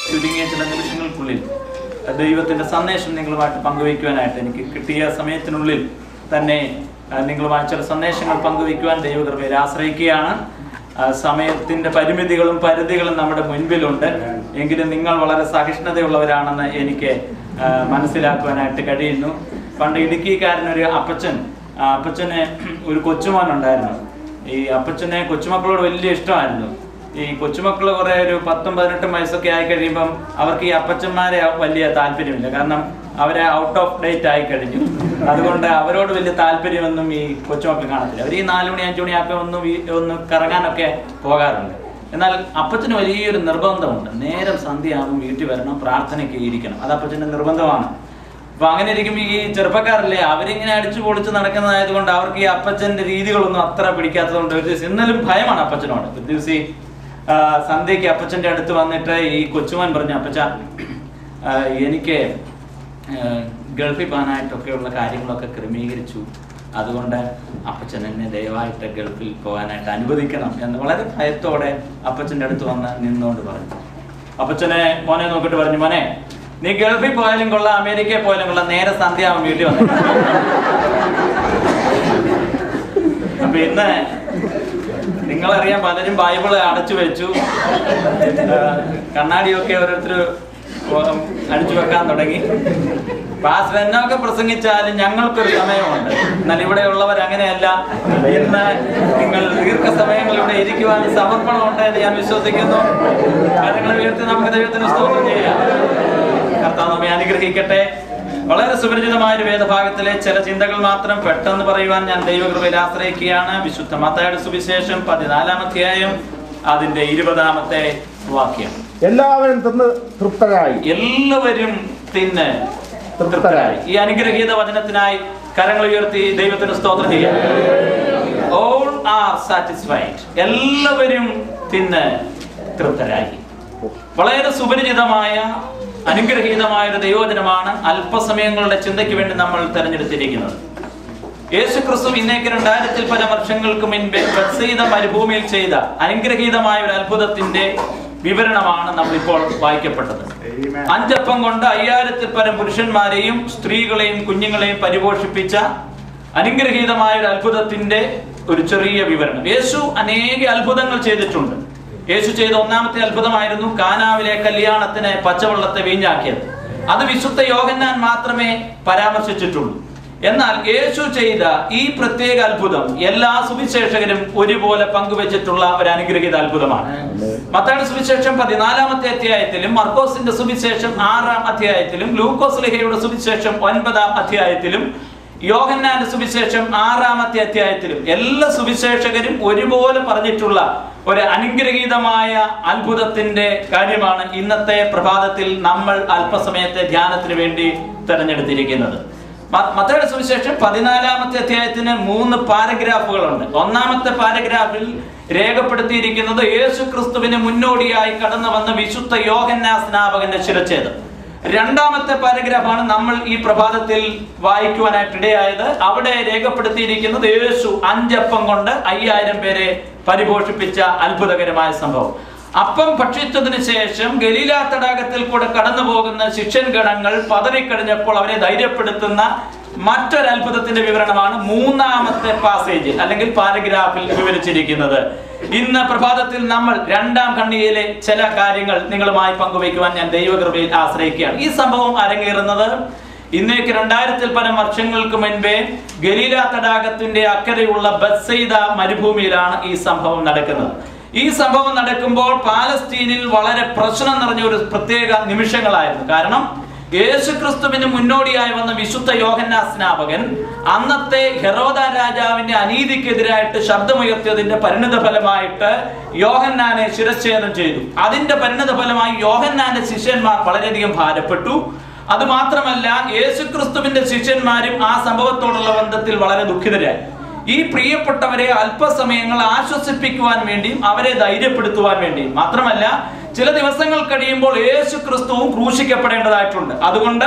ചുരുങ്ങിയ ചില നിമിഷങ്ങൾക്കുള്ളിൽ ദൈവത്തിൻ്റെ സന്ദേശം നിങ്ങളുമായിട്ട് പങ്കുവയ്ക്കുവാനായിട്ട് എനിക്ക് കിട്ടിയ സമയത്തിനുള്ളിൽ തന്നെ നിങ്ങളുമായി ചില സന്ദേശങ്ങൾ പങ്കുവയ്ക്കുവാൻ ദൈവകൃപയിൽ ആശ്രയിക്കുകയാണ്. സമയത്തിൻ്റെ പരിമിതികളും പരിധികളും നമ്മുടെ മുൻപിലുണ്ട്. എങ്കിലും നിങ്ങൾ വളരെ സഹിഷ്ണുതയുള്ളവരാണെന്ന് എനിക്ക് മനസ്സിലാക്കുവാനായിട്ട് കഴിയുന്നു. പണ്ട് ഇടുക്കിക്കാരനൊരു അപ്പച്ചന് ഒരു കൊച്ചുമോനുണ്ടായിരുന്നു. ഈ അപ്പച്ചനെ കൊച്ചുമക്കളോട് വലിയ ഇഷ്ടമായിരുന്നു. ഈ കൊച്ചുമക്കൾ കുറേ ഒരു 10-18 വയസ്സൊക്കെ ആയി കഴിയുമ്പം അവർക്ക് ഈ അപ്പച്ചന്മാരെ വലിയ താല്പര്യമില്ല. കാരണം അവരെ ഔട്ട് ഓഫ് ഡേറ്റ് ആയി കഴിഞ്ഞു. അതുകൊണ്ട് അവരോട് വലിയ താല്പര്യമൊന്നും ഈ കൊച്ചുമക്കൾ കാണത്തില്ല. അവർ ഈ 4 മണി 5 മണിയാകുമ്പോൾ ഒന്ന് കറങ്ങാനൊക്കെ പോകാറുണ്ട്. എന്നാൽ അപ്പച്ചന് വലിയൊരു നിർബന്ധമുണ്ട്. നേരം സന്ധ്യയാകുമ്പോൾ വീട്ടിൽ വരണം, പ്രാർത്ഥനയ്ക്ക് ഇരിക്കണം. അത് അപ്പച്ചൻ്റെ നിർബന്ധമാണ്. അപ്പൊ അങ്ങനെ ഇരിക്കുമ്പോൾ ഈ ചെറുപ്പക്കാരല്ലേ അവരിങ്ങനെ അടിച്ചു പൊളിച്ച് നടക്കുന്നതായതുകൊണ്ട് അവർക്ക് ഈ അപ്പച്ചൻ്റെ രീതികളൊന്നും അത്ര പിടിക്കാത്തതുകൊണ്ട് ഒരു ദിവസം ഇന്നലും ഭയമാണ് അപ്പച്ചനോട്. ഒരു ദിവസം സന്ധ്യയ്ക്ക് അപ്പച്ചൻ്റെ അടുത്ത് വന്നിട്ട് ഈ കൊച്ചുമോൻ പറഞ്ഞു, അപ്പച്ച എനിക്ക് ഗൾഫിൽ പോകാനായിട്ടൊക്കെയുള്ള കാര്യങ്ങളൊക്കെ ക്രമീകരിച്ചു, അതുകൊണ്ട് അപ്പച്ചൻ എന്നെ ദയവായിട്ട് ഗൾഫിൽ പോകാനായിട്ട് അനുവദിക്കണം എന്ന് വളരെ ഭയത്തോടെ അപ്പച്ചൻ്റെ അടുത്ത് വന്ന് നിന്നുകൊണ്ട് പറഞ്ഞു. അപ്പച്ചനെ മോനെ നോക്കിയിട്ട് പറഞ്ഞു, മോനെ നീ ഗൾഫിൽ പോയാലും കൊള്ളാം, അമേരിക്കയിൽ പോയാലും കൊള്ളാം, നേരെ സന്ധ്യ ആവാൻ വീട്ടിൽ വന്നു. അപ്പൊ ഇന്ന് നിങ്ങളറിയാം, പലരും ബൈബിള് അടച്ചു വെച്ചു, കണ്ണാടിയൊക്കെ ഓരോരുത്തർ അടിച്ചു വെക്കാൻ തുടങ്ങി. പാസ്റ്റർ എന്നൊക്കെ പ്രസംഗിച്ചാലും ഞങ്ങൾക്കൊരു സമയമുണ്ട്. എന്നാൽ ഇവിടെ ഉള്ളവർ അങ്ങനെയല്ല. ഇന്ന് നിങ്ങൾ ദീർഘസമയങ്ങൾ ഇവിടെ ഇരിക്കുവാൻ സമർപ്പണമുണ്ട് എന്ന് ഞാൻ വിശ്വസിക്കുന്നു. കാര്യങ്ങളെ ഉയർത്തി നമുക്ക് ദൈവത്തിന് സ്തോത്രം ചെയ്യാം. കർത്താവ് നമ്മെ അനുഗ്രഹിക്കട്ടെ. വളരെ സുപരിചിതമായ ഒരു വേദഭാഗത്തിലെ ചില ചിന്തകൾ മാത്രം പെട്ടെന്ന് പറയുവാൻ ഞാൻ ദൈവകൃപയിൽ ആശ്രയിക്കുകയാണ്. വിശുദ്ധ മത്തായിയുടെ സുവിശേഷം 14-ാം അധ്യായം അതിന്റെ 20-ാമത്തെ വാക്യം. എല്ലാവരും തിന്ന് തൃപ്തരായി. എല്ലാവരും തിന്ന് തൃപ്തരായി. ഈ അനുഗ്രഹീത വചനത്തിനായി കരങ്ങൾ ഉയർത്തി ദൈവത്തിന് സ്തോത്രം ചെയ്യാം. All are satisfied. എല്ലാവരും തിന്ന് തൃപ്തരായി. വളരെ സുപരിചിതമായ അനുഗ്രഹീതമായ ഒരു ദൈവവചനമാണ് അല്പസമയങ്ങളുടെ ചിന്തയ്ക്ക് വേണ്ടി നമ്മൾ തെരഞ്ഞെടുത്തിരിക്കുന്നത്. യേശു ക്രിസ്തു ഇന്നേക്ക് 2000-ൽ പരം വർഷങ്ങൾക്ക് മുൻപേ ബത്സയിദ മരുഭൂമിയിൽ ചെയ്ത അനുഗ്രഹീതമായ ഒരു അത്ഭുതത്തിന്റെ വിവരണമാണ് നമ്മളിപ്പോൾ വായിക്കപ്പെട്ടത്. 5 അപ്പം കൊണ്ട് 5000-ൽ പരം പുരുഷന്മാരെയും സ്ത്രീകളെയും കുഞ്ഞുങ്ങളെയും പരിപോഷിപ്പിച്ച അനുഗ്രഹീതമായ ഒരു അത്ഭുതത്തിന്റെ ഒരു ചെറിയ വിവരണം. യേശു അനേക അത്ഭുതങ്ങൾ ചെയ്തിട്ടുണ്ട്. യേശു ചെയ്ത 1-ാമത്തെ അത്ഭുതമായിരുന്നു കാനാവിലെ കല്യാണത്തിന് പച്ചവെള്ളത്തെ വീഞ്ഞാക്കിയത്. അത് വിശുദ്ധ യോഹന്നാൻ മാത്രമേ പരാമർശിച്ചിട്ടുള്ളൂ. എന്നാൽ യേശു ചെയ്ത ഈ പ്രത്യേക അത്ഭുതം എല്ലാ സുവിശേഷകരും ഒരുപോലെ പങ്കുവെച്ചിട്ടുള്ള ഒരു അനുഗ്രഹീത അത്ഭുതമാണ്. മത്തായിയുടെ സുവിശേഷം 14-ാമത്തെ അധ്യായത്തിലും മർക്കോസിന്റെ സുവിശേഷം 6-ാം അധ്യായത്തിലും ലൂക്കോസ് ലേഖയുടെ സുവിശേഷം 9-ാം അധ്യായത്തിലും യോഹന്നാന്റെ സുവിശേഷം 6-ാമത്തെ അധ്യായത്തിലും എല്ലാ സുവിശേഷകരും ഒരുപോലെ പറഞ്ഞിട്ടുള്ള ഒരു അനുഗ്രഹീതമായ അത്ഭുതത്തിന്റെ കാര്യമാണ് ഇന്നത്തെ പ്രഭാതത്തിൽ നമ്മൾ അല്പസമയത്തെ ധ്യാനത്തിന് വേണ്ടി തെരഞ്ഞെടുത്തിരിക്കുന്നത്. മത്തായിയുടെ സുവിശേഷം 14-ാമത്തെ അധ്യായത്തിന് 3 പാരഗ്രാഫുകളുണ്ട്. 1-ാമത്തെ പാരഗ്രാഫിൽ രേഖപ്പെടുത്തിയിരിക്കുന്നത് യേശു ക്രിസ്തുവിന് മുന്നോടിയായി കടന്നു വന്ന വിശുദ്ധ യോഹന്നാൻ സ്നാപകന്റെ ശിരച്ഛേദം. 2-ാമത്തെ പാരഗ്രാഫാണ് നമ്മൾ ഈ പ്രഭാതത്തിൽ വായിക്കുവാനായിട്ടിടയായത്. അവിടെ രേഖപ്പെടുത്തിയിരിക്കുന്നത് യേശു 5 അപ്പം കൊണ്ട് 5000 പേരെ പരിപോഷിപ്പിച്ച അത്ഭുതകരമായ സംഭവം. അപ്പം ഭക്ഷിച്ചതിന് ശേഷം ഗലീല തടാകത്തിൽ കൂടെ കടന്നു പോകുന്ന ശിഷ്യൻ ഗണങ്ങൾ പതറിക്കഴിഞ്ഞപ്പോൾ അവരെ ധൈര്യപ്പെടുത്തുന്ന മറ്റൊരു അത്ഭുതത്തിന്റെ വിവരണമാണ് 3-ാമത്തെ പാസേജ് അല്ലെങ്കിൽ പാരഗ്രാഫിൽ വിവരിച്ചിരിക്കുന്നത്. ഇന്ന് പ്രഭാതത്തിൽ നമ്മൾ 2-ാം ഖണ്ഡികയിലെ ചില കാര്യങ്ങൾ നിങ്ങളുമായി പങ്കുവയ്ക്കുവാൻ ഞാൻ ദൈവകൃപയിൽ ആശ്രയിക്കുകയാണ്. ഈ സംഭവം അരങ്ങേറുന്നത് ഇന്നേക്ക് 2000-ൽ പരം വർഷങ്ങൾക്ക് മുൻപേ ഗലീല തടാകത്തിന്റെ അക്കരെയുള്ള ബത്സയിദ മരുഭൂമിയിലാണ് ഈ സംഭവം നടക്കുന്നത്. ഈ സംഭവം നടക്കുമ്പോൾ പാലസ്തീനിൽ വളരെ പ്രശ്നം നിറഞ്ഞ ഒരു പ്രത്യേക നിമിഷങ്ങളായിരുന്നു. കാരണം യേശുക്രിസ്തുവിന് മുന്നോടിയായി വന്ന വിശുദ്ധ യോഹന്നാൻ സ്നാപകൻ അന്നത്തെ ഹെരോദ രാജാവിന്റെ അനീതിക്കെതിരായിട്ട് ശബ്ദമുയർത്തിയതിന്റെ പരിണിത ഫലമായിട്ട് യോഹന്നാനെ ശിരച്ഛേദം ചെയ്തു. അതിന്റെ പരിണിത ഫലമായി യോഹന്നാന്റെ ശിഷ്യന്മാർ വളരെയധികം ഭാരപ്പെട്ടു. അതുമാത്രമല്ല, യേശുക്രിസ്തുവിന്റെ ശിഷ്യന്മാരും ആ സംഭവത്തോടുള്ള ബന്ധത്തിൽ വളരെ ദുഃഖിതരായി. ഈ പ്രിയപ്പെട്ടവരെ അല്പസമയങ്ങൾ ആശ്വസിപ്പിക്കുവാൻ വേണ്ടിയും അവരെ ധൈര്യപ്പെടുത്തുവാൻ വേണ്ടിയും മാത്രമല്ല, ചില ദിവസങ്ങൾ കഴിയുമ്പോൾ യേശു ക്രിസ്തുവും ക്രൂശിക്കപ്പെടേണ്ടതായിട്ടുണ്ട്. അതുകൊണ്ട്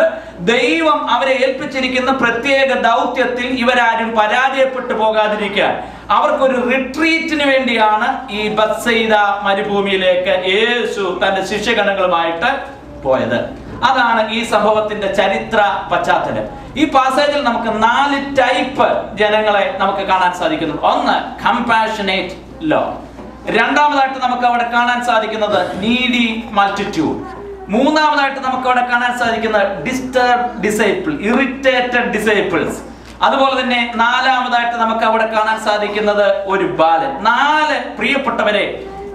ദൈവം അവരെ ഏൽപ്പിച്ചിരിക്കുന്ന പ്രത്യേക ദൗത്യത്തിൽ ഇവരാരും പരാജയപ്പെട്ടു പോകാതിരിക്കാൻ അവർക്കൊരു റിട്രീറ്റിന് വേണ്ടിയാണ് ഈ ബത്സയിദ മരുഭൂമിയിലേക്ക് യേശു തന്റെ ശിഷ്യഗണങ്ങളുമായിട്ട് പോയത്. അതാണ് ഈ സംഭവത്തിന്റെ ചരിത്ര പശ്ചാത്തലം. ഈ പാസേജിൽ നമുക്ക് 4 ടൈപ്പ് ജനങ്ങളെ നമുക്ക് കാണാൻ സാധിക്കുന്നു. ഒന്ന്, കമ്പാഷനേറ്റ് ലോർഡ്. രണ്ടാമതായിട്ട് നമുക്ക് അവിടെ കാണാൻ സാധിക്കുന്നത് നീഡി മൾട്ടിറ്റ്യൂഡ്. മൂന്നാമതായിട്ട് നമുക്ക് അവിടെ കാണാൻ സാധിക്കുന്നത് ഡിസ്റ്റർബ് ഡിസൈപ്പിൾ, ഇറിറ്റേറ്റഡ് ഡിസൈപ്പിൾസ്. അതുപോലെ തന്നെ നാലാമതായിട്ട് നമുക്ക് അവിടെ കാണാൻ സാധിക്കുന്നത് ഒരു ബാലൻ. 4 പ്രിയപ്പെട്ടവരെ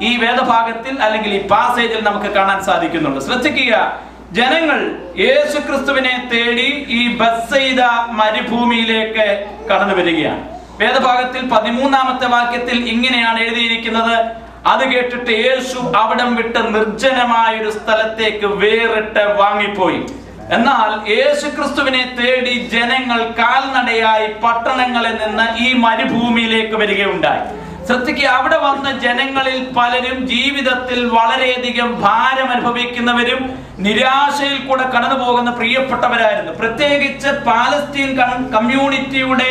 ഈ വേദഭാഗത്തിൽ അല്ലെങ്കിൽ ഈ പാസേജിൽ നമുക്ക് കാണാൻ സാധിക്കുന്നുണ്ട്. ശ്രദ്ധിക്കുക, ജനങ്ങൾ യേശുക്രിസ്തുവിനെ തേടി ഈ ബത്സയിദ മരുഭൂമിയിലേക്ക് കടന്നു വരികയാണ്. വേദഭാഗത്തിൽ 13ാമത്തെ വാക്യത്തിൽ ഇങ്ങനെയാണ് എഴുതിയിരിക്കുന്നത്: അത് കേട്ടിട്ട് യേശു അവിടം വിട്ട് നിർജ്ജനമായ ഒരു സ്ഥലത്തേക്ക് വേറിട്ട് വാങ്ങിപ്പോയി. എന്നാൽ യേശുക്രിസ്തുവിനെ തേടി ജനങ്ങൾ കാൽനടയായി പട്ടണങ്ങളിൽ നിന്ന് ഈ മരുഭൂമിയിലേക്ക് വരികയുണ്ടായി. ശ്രദ്ധിക്കുക, അവിടെ വന്ന ജനങ്ങളിൽ പലരും ജീവിതത്തിൽ വളരെയധികം ഭാരം അനുഭവിക്കുന്നവരും നിരാശയിൽ കൂടെ കടന്നു പോകുന്ന പ്രിയപ്പെട്ടവരായിരുന്നു. പ്രത്യേകിച്ച് പാലസ്തീൻ കമ്മ്യൂണിറ്റിയുടെ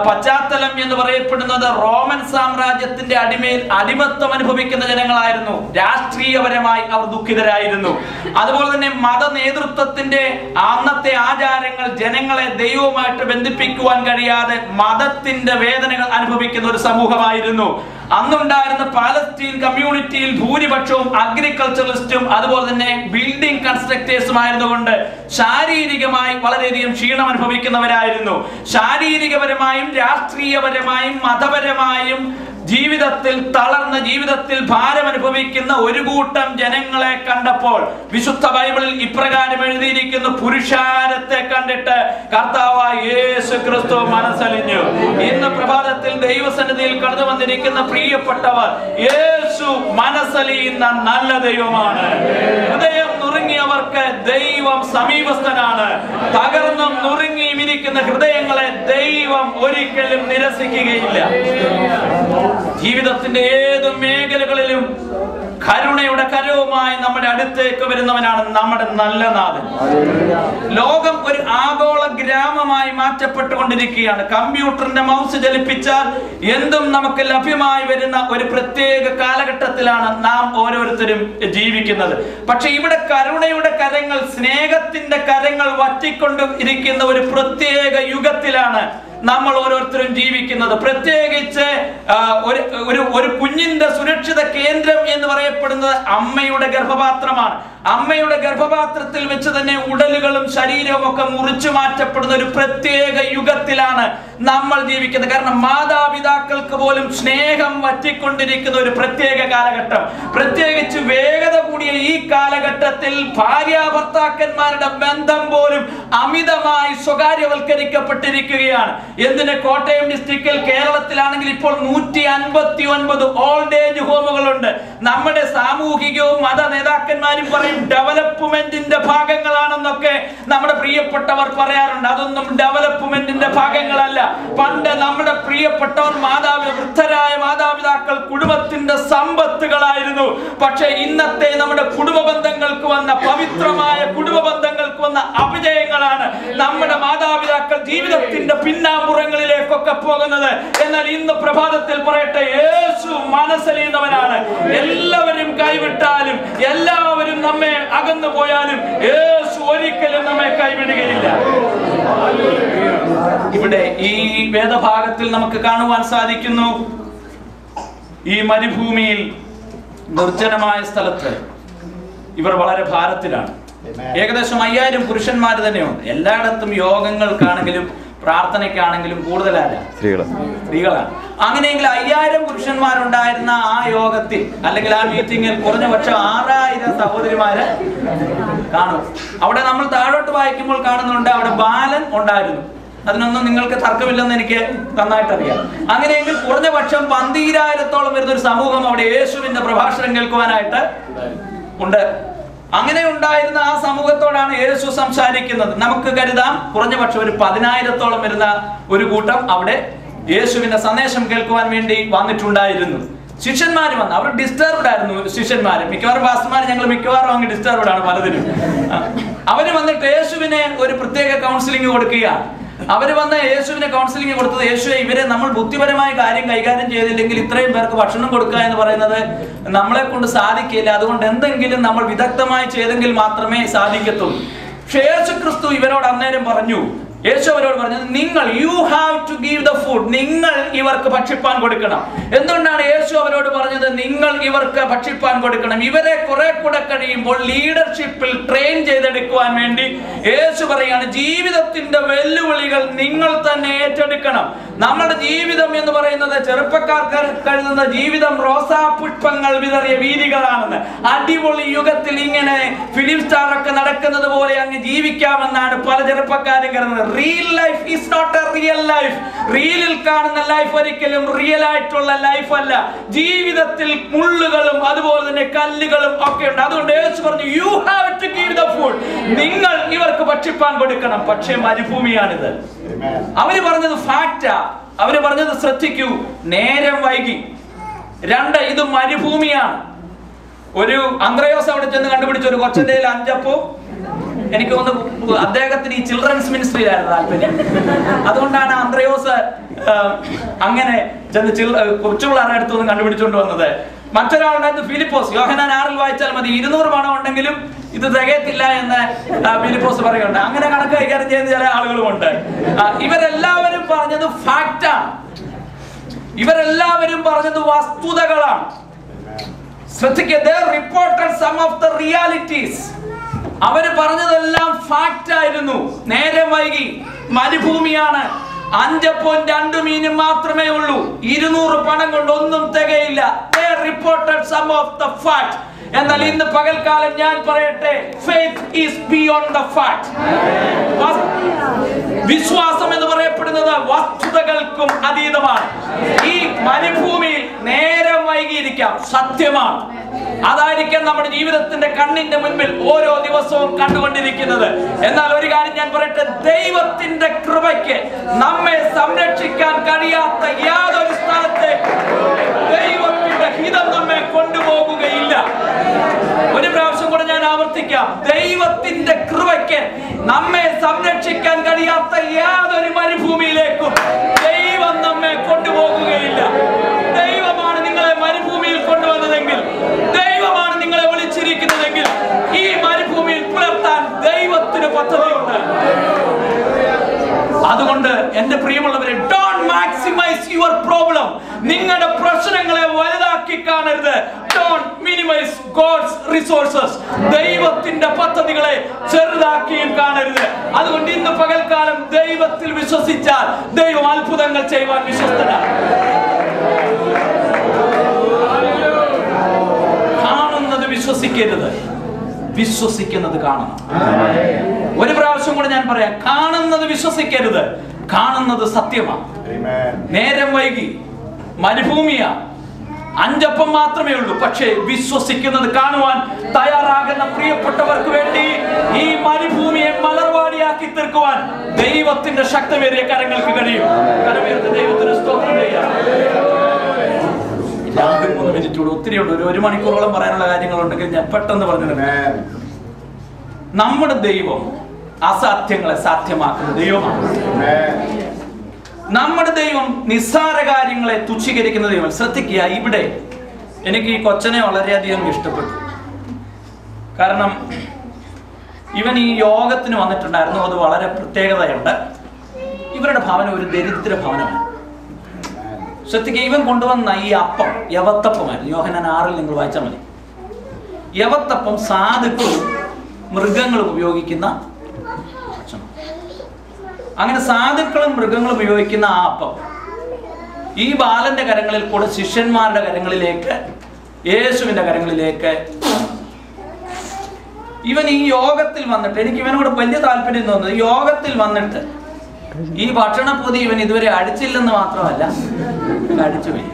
പശ്ചാത്തലം എന്ന് പറയപ്പെടുന്നത് റോമൻ സാമ്രാജ്യത്തിന്റെ അടിമത്വം അനുഭവിക്കുന്ന ജനങ്ങളായിരുന്നു. രാഷ്ട്രീയപരമായി അവർ ദുഃഖിതരായിരുന്നു. അതുപോലെ തന്നെ മത നേതൃത്വത്തിന്റെ അന്നത്തെ ആചാരങ്ങൾ ജനങ്ങളെ ദൈവവുമായിട്ട് ബന്ധിപ്പിക്കുവാൻ കഴിയാതെ മതത്തിന്റെ വേദനകൾ അനുഭവിക്കുന്ന ഒരു സമൂഹമായിരുന്നു. അന്നുണ്ടായിരുന്ന പാലസ്തീൻ കമ്മ്യൂണിറ്റിയിൽ ഭൂരിപക്ഷവും അഗ്രികൾച്ചറലിസ്റ്റും അതുപോലെ തന്നെ ബിൽഡിംഗ് കൺസ്ട്രക്ടേഴ്സും ആയിരുന്നുകൊണ്ട് ശാരീരികമായി വളരെയധികം ക്ഷീണം അനുഭവിക്കുന്നവരായിരുന്നു. ശാരീരികപരമായും രാഷ്ട്രീയപരമായും മതപരമായും ജീവിതത്തിൽ തളർന്ന, ജീവിതത്തിൽ ഭാരം അനുഭവിക്കുന്ന ഒരു കൂട്ടം ജനങ്ങളെ കണ്ടപ്പോൾ വിശുദ്ധ ബൈബിളിൽ ഇപ്രകാരം എഴുതിയിരിക്കുന്നു: പുരുഷാരത്തെ കണ്ടിട്ട് കർത്താവായ യേശു ക്രിസ്തു മനസ്സലിഞ്ഞു. ഇന്ന് പ്രഭാതത്തിൽ ദൈവസന്നിധിയിൽ കടന്നു വന്നിരിക്കുന്ന പ്രിയപ്പെട്ടവർ, യേശു മനസ്സലിയുന്ന നല്ല ദൈവമാണ്. ഹൃദയം നുറുങ്ങിയവർക്ക് ദൈവം സമീപസ്ഥനാണ്. തകർന്നും നുറുങ്ങിയും ഇരിക്കുന്ന ഹൃദയങ്ങളെ ദൈവം ഒരിക്കലും നിരസിക്കുകയില്ല. ജീവിതത്തിന്റെ ഏത് മേഖലകളിലും കരുണയുടെ കരവുമായി നമ്മുടെ അടുത്തേക്ക് വരുന്നവനാണ് നമ്മുടെ നല്ല നാഥൻ. ലോകം ഒരു ആഗോള ഗ്രാമമായി മാറ്റപ്പെട്ടുകൊണ്ടിരിക്കുകയാണ്. കമ്പ്യൂട്ടറിന്റെ മൗസ് ചലിപ്പിച്ചാൽ എന്തും നമുക്ക് ലഭ്യമായി വരുന്ന ഒരു പ്രത്യേക കാലഘട്ടത്തിലാണ് നാം ഓരോരുത്തരും ജീവിക്കുന്നത്. പക്ഷെ ഇവിടെ കരുണയുടെ കരങ്ങൾ, സ്നേഹത്തിന്റെ കരങ്ങൾ വറ്റിക്കൊണ്ട് ഇരിക്കുന്ന ഒരു പ്രത്യേക യുഗത്തിലാണ് നമ്മൾ ഓരോരുത്തരും ജീവിക്കുന്നത്. പ്രത്യേകിച്ച് ഒരു കുഞ്ഞിന്റെ സുരക്ഷിത കേന്ദ്രം എന്ന് പറയപ്പെടുന്നത് അമ്മയുടെ ഗർഭപാത്രമാണ്. അമ്മയുടെ ഗർഭപാത്രത്തിൽ വെച്ച് തന്നെ ഉടലുകളും ശരീരവും ഒക്കെ മുറിച്ചു മാറ്റപ്പെടുന്ന ഒരു പ്രത്യേക യുഗത്തിലാണ് നമ്മൾ ജീവിക്കുന്നത്. കാരണം മാതാപിതാക്കൾക്ക് പോലും സ്നേഹം വറ്റിക്കൊണ്ടിരിക്കുന്ന ഒരു പ്രത്യേക കാലഘട്ടം. പ്രത്യേകിച്ച് വേഗത കൂടിയ ഈ കാലഘട്ടത്തിൽ ഭാര്യാഭർത്താക്കന്മാരുടെ ബന്ധം പോലും അമിതമായി സ്വകാര്യവൽക്കരിക്കപ്പെട്ടിരിക്കുകയാണ്. എന്തിന്? കോട്ടയം ഡിസ്ട്രിക്റ്റിൽ, കേരളത്തിലാണെങ്കിൽ ഇപ്പോൾ 159 ഓൾഡ് ഏജ് ഹോമുകളുണ്ട്. നമ്മുടെ സാമൂഹികവും മത നേതാക്കന്മാരും പറയും ഡെവലപ്മെന്റിന്റെ ഭാഗങ്ങളാണെന്നൊക്കെ നമ്മുടെ പ്രിയപ്പെട്ടവർ പറയാറുണ്ട്. അതൊന്നും ഡെവലപ്മെന്റിന്റെ ഭാഗങ്ങളല്ല. പണ്ട് നമ്മുടെ പ്രിയപ്പെട്ടവർ വൃദ്ധരായ മാതാപിതാക്കൾ കുടുംബത്തിന്റെ സമ്പത്തുകളായിരുന്നു. പക്ഷെ ഇന്നത്തെ നമ്മുടെ കുടുംബ ബന്ധങ്ങൾക്ക് വന്ന, പവിത്രമായ കുടുംബ ബന്ധങ്ങൾക്ക് വന്ന അപജയങ്ങളാണ് നമ്മുടെ മാതാപിതാക്കൾ ജീവിതത്തിന്റെ പിന്നാമ്പുറങ്ങളിലേക്കൊക്കെ പോകുന്നത്. എന്നാൽ ഇന്ന് പ്രഭാതത്തിൽ പറയട്ടെ, യേശു മനസ്സലിയുന്നവനാണ്. എല്ലാവരും കൈവിട്ടാലും, എല്ലാവരും നമ്മെ അകന്നു പോയാലും യേശു ഒരിക്കലും നമ്മെ കൈവിടുകയില്ല. ഇവിടെ ഈ വേദഭാഗത്തിൽ നമുക്ക് കാണുവാൻ സാധിക്കുന്നു, ഈ മരുഭൂമിയിൽ നിർജ്ജനമായ സ്ഥലത്ത് ഇവർ വളരെ ഭാരത്തിലാണ്. ഏകദേശം 5000 പുരുഷന്മാർ തന്നെയുണ്ട്. എല്ലായിടത്തും യോഗങ്ങൾക്കാണെങ്കിലും പ്രാർത്ഥനയ്ക്കാണെങ്കിലും കൂടുതലല്ല സ്ത്രീകളാണ്. അങ്ങനെയെങ്കിൽ 5000 പുരുഷന്മാരുണ്ടായിരുന്ന ആ യോഗത്തിൽ അല്ലെങ്കിൽ ആ മീറ്റിംഗിൽ കുറഞ്ഞപക്ഷം 6000 സഹോദരിമാര് കാണും. അവിടെ നമ്മൾ താഴോട്ട് വായിക്കുമ്പോൾ കാണുന്നുണ്ട് അവിടെ ബാലൻ ഉണ്ടായിരുന്നു. അതിനൊന്നും നിങ്ങൾക്ക് തർക്കമില്ലെന്ന് എനിക്ക് നന്നായിട്ട് അറിയാം. അങ്ങനെയെങ്കിൽ കുറഞ്ഞപക്ഷം 12,000-ഓളം വരുന്ന ഒരു സമൂഹം അവിടെ യേശുവിന്റെ പ്രഭാഷണം കേൾക്കുവാനായിട്ട് ഉണ്ട്. അങ്ങനെ ഉണ്ടായിരുന്ന ആ സമൂഹത്തോടാണ് യേശു സംസാരിക്കുന്നത്. നമുക്ക് കരുതാം കുറഞ്ഞപക്ഷം ഒരു 10,000-ഓളം വരുന്ന ഒരു കൂട്ടം അവിടെ യേശുവിന്റെ സന്ദേശം കേൾക്കുവാൻ വേണ്ടി വന്നിട്ടുണ്ടായിരുന്നു. ശിഷ്യന്മാർ വന്ന് അവർ ഡിസ്റ്റർബ്ഡ് ആയിരുന്നു. ശിഷ്യന്മാര് മിക്കവാറും പാസ്റ്റർമാർ ഞങ്ങൾ മിക്കവാറും അങ്ങ് ഡിസ്റ്റർബ്ഡ് ആണ് പലതിനും. അവര് വന്നിട്ട് യേശുവിനെ ഒരു പ്രത്യേക കൗൺസിലിംഗ് കൊടുക്കുകയാണ്. അവര് വന്ന് യേശുവിനെ കൗൺസിലിംഗ് കൊടുത്തത്, യേശുവെ ഇവരെ നമ്മൾ ബുദ്ധിപരമായ കാര്യം കൈകാര്യം ചെയ്തില്ലെങ്കിൽ ഇത്രയും പേർക്ക് ഭക്ഷണം കൊടുക്കുക എന്ന് പറയുന്നത് നമ്മളെ കൊണ്ട് സാധിക്കില്ല. അതുകൊണ്ട് എന്തെങ്കിലും നമ്മൾ വിദഗ്ധമായി ചെയ്തെങ്കിൽ മാത്രമേ സാധിക്കത്തുള്ളൂ. പക്ഷെ യേശു ക്രിസ്തു ഇവരോട് അന്നേരം പറഞ്ഞു, യേശു അവരോട് പറഞ്ഞത്, നിങ്ങൾ you have to give the food, നിങ്ങൾ ഇവർക്ക് ഭക്ഷിപ്പാൻ കൊടുക്കണം. എന്തുകൊണ്ടാണ് യേശു അവരോട് പറഞ്ഞത് നിങ്ങൾ ഇവർക്ക് ഭക്ഷിപ്പാൻ കൊടുക്കണം? ഇവരെ കുറെ കൂടെ കഴിയുമ്പോൾ ലീഡർഷിപ്പിൽ ട്രെയിൻ ചെയ്തെടുക്കുവാൻ വേണ്ടി യേശു പറയാണ്, ജീവിതത്തിന്റെ വെല്ലുവിളികൾ നിങ്ങൾ തന്നെ ഏറ്റെടുക്കണം. നമ്മുടെ ജീവിതം എന്ന് പറയുന്നത് ചെറുപ്പക്കാർക്ക് കരുതുന്ന ജീവിതം റോസാ പുഷ്പങ്ങൾ വിതറിയ വീതികളാണെന്ന്. അടിപൊളി യുഗത്തിൽ ഇങ്ങനെ ഫിലിം സ്റ്റാർ ഒക്കെ നടക്കുന്നത് പോലെ അങ്ങ് ജീവിക്കാമെന്നാണ് പല ചെറുപ്പക്കാരും കരുതുന്നത്. Real life is not a real life. റിയലിൽ കാണുന്ന ലൈഫ് ഒരിക്കലും റിയൽ ആയിട്ടുള്ള ലൈഫ് അല്ല. ജീവിതത്തിൽ മുള്ളുകളും അതുപോലെ തന്നെ കല്ലുകളും ഒക്കെ ഉണ്ട്. അതുകൊണ്ട് യേശു പറഞ്ഞു, you have to give the food, നിങ്ങൾ ഇവർക്ക് ഭക്ഷിപ്പാൻ കൊടുക്കണം. പക്ഷേ മരുഭൂമിയാണിത്. അവര് പറഞ്ഞത് ഫാക്റ്റാ. അവര് പറഞ്ഞത് ശ്രദ്ധിക്കൂ, നേരം വൈകി. 2, ഇത് മരുഭൂമിയാണ്. ഒരു അന്ത്രയോസ് അവിടെ ചെന്ന് കണ്ടുപിടിച്ച ഒരു കൊച്ചന്റെ 5 അപ്പവും, എനിക്ക് തോന്നുന്നു അദ്ദേഹത്തിന് ഈ ചിൽഡ്രൻസ് മിനിസ്ട്രിയിലായിരുന്നു താല്പര്യം. അതുകൊണ്ടാണ് അന്ത്രയോസ് അങ്ങനെ ചെന്ന് കൊച്ചുപിള്ളേരുടെ അടുത്തൊന്നും കണ്ടുപിടിച്ചുകൊണ്ട് വന്നത്. മറ്റൊരാളുണ്ടായിരുന്നു ഫിലിപ്പോസ്. യോഹന്നാൻ 6 വായിച്ചാൽ മതി, 200 പണം ഉണ്ടെങ്കിലും ഇത് തികയത്തില്ല എന്ന് ഫിലിപ്പോസ് പറയുന്നുണ്ട്. അങ്ങനെ കണക്ക് കൈകാര്യം ചെയ്യുന്ന ചില ആളുകളുമുണ്ട്. ഇവരെല്ലാവരും പറഞ്ഞത് ഫാക്റ്റാണ്. ഇവരെല്ലാവരും പറഞ്ഞത് വസ്തുതകളാണ്. ശ്രദ്ധിക്കുക, they reported some of the realities. അവര് പറഞ്ഞതെല്ലാം ഫാക്റ്റ് ആയിരുന്നു. നേരം വൈകി, മരുഭൂമിയാണ്, 5 അപ്പവും 2 മീനും മാത്രമേ ഉള്ളൂ, 200 പണം കൊണ്ട് ഒന്നും തികയില്ല. They reported some of the fact. എന്നാൽ ഇന്ന് പകൽക്കാലം ഞാൻ പറയട്ടെ, faith is beyond the fact. വിശ്വാസം എന്ന് പറയപ്പെടുന്നത് വസ്തുതകൾക്കും അതീതമാണ്. ഈ മരുഭൂമിയിൽ നേരം വൈകിയിരിക്കാം, സത്യമാണ്. അതായിരിക്കാം നമ്മുടെ ജീവിതത്തിന്റെ കണ്ണിന്റെ മുൻപിൽ ഓരോ ദിവസവും കണ്ടുകൊണ്ടിരിക്കുന്നത്. എന്നാൽ ഒരു കാര്യം ഞാൻ പറയട്ടെ, ദൈവത്തിന്റെ കൃപയ്ക്ക് നമ്മെ സംരക്ഷിക്കാൻ കഴിയാത്ത യാതൊരു സ്ഥലത്തേക്ക് ദൈവത്തിന്റെ ഹിതം നമ്മെ കൊണ്ടുപോകുകയില്ല. ഒരു പ്രാവശ്യം കൂടെ ഞാൻ ആവർത്തിക്കാം, ദൈവത്തിന്റെ കൃപയ്ക്ക് നമ്മെ സംരക്ഷിക്കാൻ കഴിയാത്ത യാതൊരു മരുഭൂമിയിലേക്കും ദൈവം നമ്മെ കൊണ്ടുപോകുകയില്ല. ദൈവമാണ് നിങ്ങളെ മരുഭൂമിയിൽ കൊണ്ടുവന്നതെങ്കിൽ, ദൈവമാണ് നിങ്ങളെ വിളിച്ചിരിക്കുന്നതെങ്കിൽ, ഈ മരുഭൂമിയിൽ പുലർത്താൻ ദൈവത്തിന് പദ്ധതിയുണ്ട്. അതുകൊണ്ട് എന്റെ പ്രിയമുള്ളവരെ, ഡോണ്ട് മാക്സിമൈസ് യുവർ പ്രോബ്ലം. നിങ്ങളുടെ പ്രശ്നങ്ങളെ വലുതാക്കി കാണരുത്. Don't minimize God's resources. ദൈവത്തിന്റെ പദ്ധതികളെ ചെറുതാക്കിയും കാണരുത്. അതുകൊണ്ട് ഇന്ന് പകൽക്കാലം ദൈവത്തിൽ വിശ്വസിച്ചാൽ ദൈവം അത്ഭുതങ്ങൾ ചെയ്യുവാൻ വിശ്വസ്തനാണ്. കാണുന്നത് വിശ്വസിക്കരുത്, വിശ്വസിക്കുന്നത് കാണണം. ഒരു പ്രാവശ്യം കൂടെ ഞാൻ പറയാം, കാണുന്നത് വിശ്വസിക്കരുത്, കാണുന്നത് സത്യമാണ്. നേരം വൈകി, മരുഭൂമിയാ, 5 അപ്പം മാത്രമേ ഉള്ളൂ. പക്ഷേ വിശ്വസിക്കുന്നത് കാണുവാൻ തയ്യാറാകുന്ന പ്രിയപ്പെട്ടവർക്ക് വേണ്ടി ഈ മരുഭൂമിയെ മലർവാടിയാക്കി തീർക്കുവാൻ ദൈവത്തിന്റെ ശക്തമേറിയ കരങ്ങൾക്ക് കഴിയും. കരമേറിയ ദൈവത്തിന് സ്തോത്രം ചെയ്യാം. 2-3 മിനിറ്റ് ഒത്തിരി ഉണ്ട്. 1 മണിക്കൂറോളം പറയാനുള്ള കാര്യങ്ങളുണ്ടെങ്കിൽ ഞാൻ പെട്ടെന്ന് പറഞ്ഞിട്ടുണ്ട്. നമ്മുടെ ദൈവം അസാധ്യങ്ങളെ സാധ്യമാക്കുന്ന ദൈവമാണ്. നമ്മുടെ ദൈവം നിസ്സാര കാര്യങ്ങളെ തുച്ഛീകരിക്കുന്ന ദൈവം. ശ്രദ്ധിക്കുക, ഇവിടെ എനിക്ക് ഈ കൊച്ചനെ വളരെയധികം ഇഷ്ടപ്പെട്ടു. കാരണം ഇവൻ ഈ യോഗത്തിന് വന്നിട്ടുണ്ടായിരുന്നു. അത് വളരെ പ്രത്യേകതയുണ്ട്. ഇവരുടെ ഭവനം ഒരു ദരിദ്ര ഭവനമാണ്. ശ്രദ്ധിക്കുക, ഇവൻ കൊണ്ടുവന്ന ഈ അപ്പം യവത്തപ്പമായിരുന്നു. യോഹന്നാൻ 6 നിങ്ങൾ വായിച്ചാൽ മതി. യവത്തപ്പം സാധുക്കളും മൃഗങ്ങളും ഉപയോഗിക്കുന്ന ഭക്ഷണം. അങ്ങനെ സാധുക്കളും മൃഗങ്ങളും ഉപയോഗിക്കുന്ന ആ അപ്പം ഈ ബാലന്റെ കരങ്ങളിൽ കൂടെ ശിഷ്യന്മാരുടെ കരങ്ങളിലേക്ക്, യേശുവിന്റെ കരങ്ങളിലേക്ക് ഇവൻ ഈ യോഗത്തിൽ വന്നിട്ട്, എനിക്ക് ഇവനോട് വലിയ താല്പര്യം തോന്നുന്നത്, യോഗത്തിൽ വന്നിട്ട് ഈ ഭക്ഷണപ്പൊതി ഇവൻ ഇതുവരെ അടിച്ചില്ലെന്ന് മാത്രമല്ല അടിച്ചുപോയി.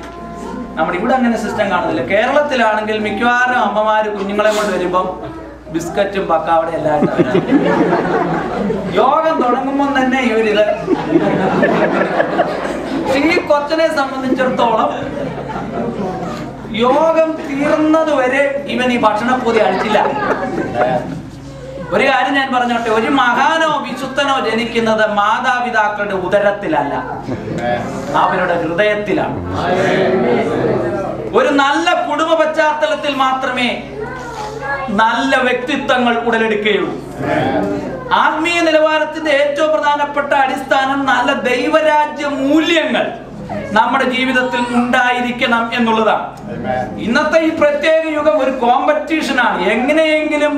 നമ്മുടെ ഇവിടെ അങ്ങനെ സിസ്റ്റം കാണുന്നില്ല. കേരളത്തിലാണെങ്കിൽ മിക്കവാറും അമ്മമാര് കുഞ്ഞുങ്ങളെ കൊണ്ട് വരുമ്പം ബിസ്ക്കറ്റും പക്കാവടെ എല്ലാം യോഗം തുടങ്ങുമ്പോൾ തന്നെ ഇവരിത്. ഈ കൊച്ചനെ സംബന്ധിച്ചിടത്തോളം യോഗം തീർന്നത് വരെ ഇവൻ ഈ ഭക്ഷണപ്പൊതി അടിച്ചില്ല. ഒരു കാര്യം ഞാൻ പറഞ്ഞോട്ടെ, ഒരു മഹാനോ വിശുദ്ധനോ ജനിക്കുന്നത് മാതാപിതാക്കളുടെ ഉദരത്തിലല്ല, അവരുടെ ഹൃദയത്തിലാണ്. ഒരു നല്ല കുടുംബ പശ്ചാത്തലത്തിൽ മാത്രമേ നല്ല വ്യക്തിത്വങ്ങൾ ഉടലെടുക്കുകയുള്ളൂ. ആത്മീയ നിലവാരത്തിന്റെ ഏറ്റവും പ്രധാനപ്പെട്ട അടിസ്ഥാനം നല്ല ദൈവരാജ്യ മൂല്യങ്ങൾ നമ്മുടെ ജീവിതത്തിൽ ഉണ്ടായിരിക്കണം എന്നുള്ളതാണ്. ഇന്നത്തെ ഈ പ്രത്യേക യുഗം ഒരു കോമ്പറ്റീഷനാണ്. എങ്ങനെയെങ്കിലും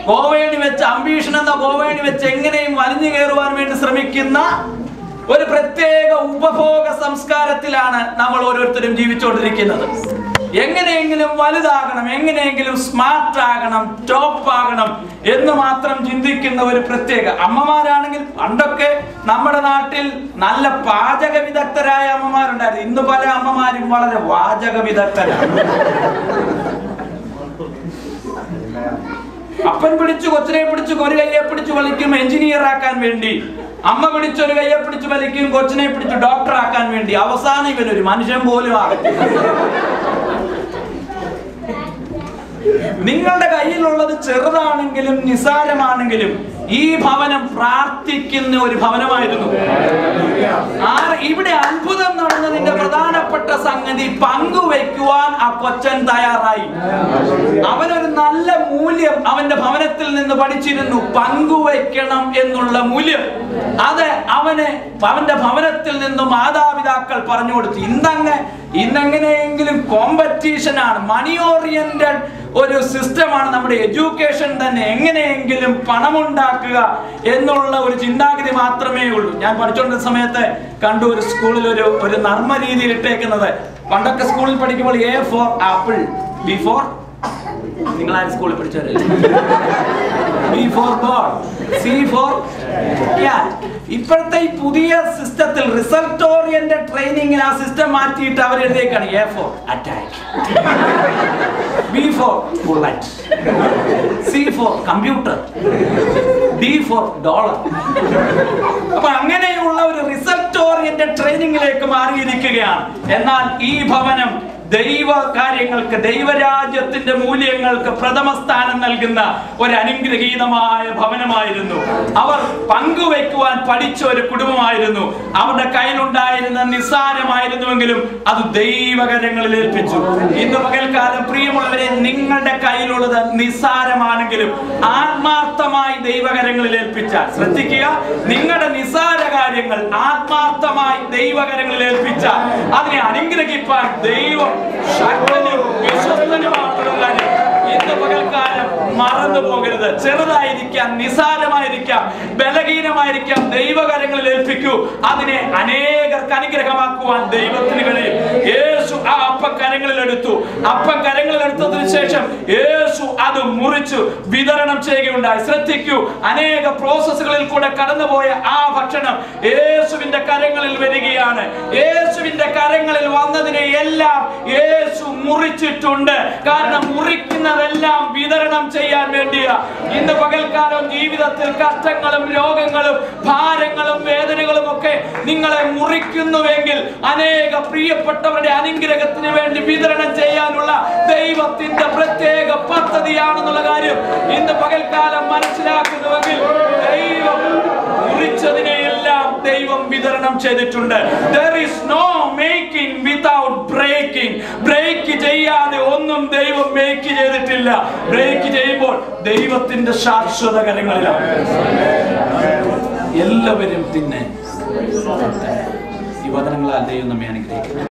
ഗോവേണി വെച്ച്, അംബീഷൻ എന്ന ഗോവേണി വെച്ച് എങ്ങനെയും വലിഞ്ഞു കയറുവാൻ വേണ്ടി ശ്രമിക്കുന്ന ഒരു പ്രത്യേക ഉപഭോഗ സംസ്കാരത്തിലാണ് നമ്മൾ ഓരോരുത്തരും ജീവിച്ചുകൊണ്ടിരിക്കുന്നത്. എങ്ങനെയെങ്കിലും വലുതാകണം, എങ്ങനെയെങ്കിലും സ്മാർട്ട് ആകണം, ടോപ്പ് ആകണം എന്ന് മാത്രം ചിന്തിക്കുന്ന ഒരു പ്രത്യേക. അമ്മമാരാണെങ്കിൽ പണ്ടൊക്കെ നമ്മുടെ നാട്ടിൽ നല്ല പാചക വിദഗ്ധരായ അമ്മമാരുണ്ടായിരുന്നു. ഇന്ന് പല അമ്മമാരും വളരെ വാചക വിദഗ്ധരാണ്. അപ്പൻ പിടിച്ചു കൊച്ചിനെ പിടിച്ചു ഒരു കയ്യെ പിടിച്ചു വലിക്കും എഞ്ചിനീയർ ആക്കാൻ വേണ്ടി, അമ്മ പിടിച്ചൊരു കയ്യെ പിടിച്ചു വലിക്കും കൊച്ചിനെ പിടിച്ചു ഡോക്ടർ ആക്കാൻ വേണ്ടി. അവസാനം ഇവനൊരു മനുഷ്യൻ പോലും ആകട്ടെ. നിങ്ങളുടെ കയ്യിലുള്ളത് ചെറുതാണെങ്കിലും നിസാരമാണെങ്കിലും ഈ ഭവനം പ്രാർത്ഥിക്കുന്ന ഒരു ഭവനമായിരുന്നു. ഇവിടെ അത്ഭുതം നടന്നതിന്റെ പ്രധാനപ്പെട്ട സംഗതി പങ്കുവയ്ക്കുവാൻ ആ കൊച്ചൻ തയ്യാറായി. അവനൊരു നല്ല മൂല്യം അവന്റെ ഭവനത്തിൽ നിന്ന് പഠിച്ചിരുന്നു, പങ്കുവയ്ക്കണം എന്നുള്ള മൂല്യം. അത് അവന്റെ ഭവനത്തിൽ നിന്ന് മാതാപിതാക്കൾ പറഞ്ഞു കൊടുത്തു. ഇന്നെങ്ങനെയെങ്കിലും കോമ്പറ്റീഷനാണ്, മണി ഓറിയന്റഡ് ഒരു സിസ്റ്റമാണ് നമ്മുടെ എഡ്യൂക്കേഷൻ തന്നെ. എങ്ങനെയെങ്കിലും പണമുണ്ടാക്കുക എന്നുള്ള ഒരു ചിന്താഗതി മാത്രമേ ഉള്ളൂ. ഞാൻ പഠിച്ചുകൊണ്ടിരുന്ന സമയത്ത് കണ്ടു ഒരു സ്കൂളിൽ ഒരു നർമ്മ രീതിയിൽ ഇട്ടേക്കുന്നത്. പണ്ടൊക്കെ സ്കൂളിൽ പഠിക്കുമ്പോൾ A for apple, B for, നിങ്ങളാരും സ്കൂളിൽ പഠിച്ചവരല്ലേ, B for ball, C for cat. ഇപ്പോഴത്തെ ഈ പുതിയ സിസ്റ്റത്തിൽ റിസൾട്ട് ഓറിയന്റഡ് ട്രെയിനിങ്ങിൽ ആ സിസ്റ്റം മാറ്റിയിട്ട് അവർ എഴുതിയേക്കാണ് A for attack, B for bullet, C for computer, D for dollar. അപ്പൊ അങ്ങനെയുള്ള ഒരു റിസൾട്ട് ഓറിയന്റഡ് ട്രെയിനിങ്ങിലേക്ക് മാറിയിരിക്കുകയാണ്. എന്നാൽ ഈ ഭവനം ദൈവ കാര്യങ്ങൾക്ക്, ദൈവരാജ്യത്തിന്റെ മൂല്യങ്ങൾക്ക് പ്രഥമ സ്ഥാനം നൽകുന്ന ഒരു അനുഗ്രഹീതമായ ഭവനമായിരുന്നു. അവർ പങ്കുവെക്കുവാൻ പഠിച്ച ഒരു കുടുംബമായിരുന്നു. അവരുടെ കയ്യിലുണ്ടായിരുന്ന നിസ്സാരമായിരുന്നുവെങ്കിലും അത് ദൈവകരങ്ങളിൽ ഏൽപ്പിച്ചു. ഇന്ന് പകൽക്കാലം പ്രിയമുള്ളവരെ, നിങ്ങളുടെ കയ്യിലുള്ളത് നിസ്സാരമാണെങ്കിലും ആത്മാർത്ഥമായി ദൈവകരങ്ങളിൽ ഏൽപ്പിച്ചാൽ, ശ്രദ്ധിക്കുക, നിങ്ങളുടെ നിസ്സാര കാര്യങ്ങൾ ആത്മാർത്ഥമായി ദൈവകരങ്ങളിൽ ഏൽപ്പിച്ചാൽ അതിനെ അനുഗ്രഹിപ്പാൻ ദൈവം ശക്തനും വിശ്വസ്തനുമായിട്ടുള്ള കാര്യം ഇന്ന് പകൽക്കാലം മറന്നു പോകരുത്. ചെറുതായിരിക്കാം, നിസാരമായിരിക്കാം, ബലഹീനമായിരിക്കാം, ദൈവകരങ്ങളിൽ ഏൽപ്പിക്കൂ. അതിനെ അനേകർക്ക് അനുഗ്രഹമാക്കുവാൻ ദൈവത്തിന് കഴിയും. യേശു ആ അപ്പം കരങ്ങളിൽ എടുത്തു. അപ്പം കരങ്ങളിൽ എടുത്തതിനു ശേഷം യേശു അത് മുറിച്ചു വിതരണം ചെയ്യുകയുണ്ടായി. ശ്രദ്ധിക്കൂ, അനേക പ്രോസസ്സുകളിൽ കൂടെ കടന്നുപോയ ആ ഭക്ഷണം യേശുവിന്റെ കരങ്ങളിൽ വരികയാണ്. യേശുവിന്റെ കരങ്ങളിൽ വന്നതിനെ എല്ലാം യേശു മുറിച്ചിട്ടുണ്ട്. കാരണം മുറിക്കുന്നതെല്ലാം വിതരണം ചെയ്യാൻ വേണ്ടിയാ. ഇന്ന് പകൽക്കാലം ജീവിതത്തിൽ കഷ്ടങ്ങളും രോഗങ്ങളും ഭാരങ്ങളും വേദനകളും ഒക്കെ നിങ്ങളെ മുറിക്കുന്നുവെങ്കിൽ അനേക പ്രിയപ്പെട്ടവരുടെ അനുഗ്രഹത്തിന് വേണ്ടി വിതരണം ചെയ്യാനുള്ള ദൈവത്തിന്റെ പ്രത്യേക പദ്ധതിയാണെന്നുള്ള കാര്യം ഇന്ന് പകൽക്കാലം മനസ്സിലാക്കുന്നുവെങ്കിൽ ദൈവം മുറിച്ചതിനെയെല്ലാം ദൈവം വിതരണം ചെയ്തിട്ടുണ്ട്. There is no making without breaking. Break ചെയ്യാതെ ഒന്നും ദൈവം മേക്ക് ചെയ്തിട്ടില്ല. ബ്രേക്ക് ചെയ്യുമ്പോൾ ദൈവത്തിന്റെ ശാശ്വത കരങ്ങളിലാണ്. എല്ലാവരും തിന്നെ ഈ വചനങ്ങളാൽ ദൈവം നമ്മെ അനുഗ്രഹിക്കും.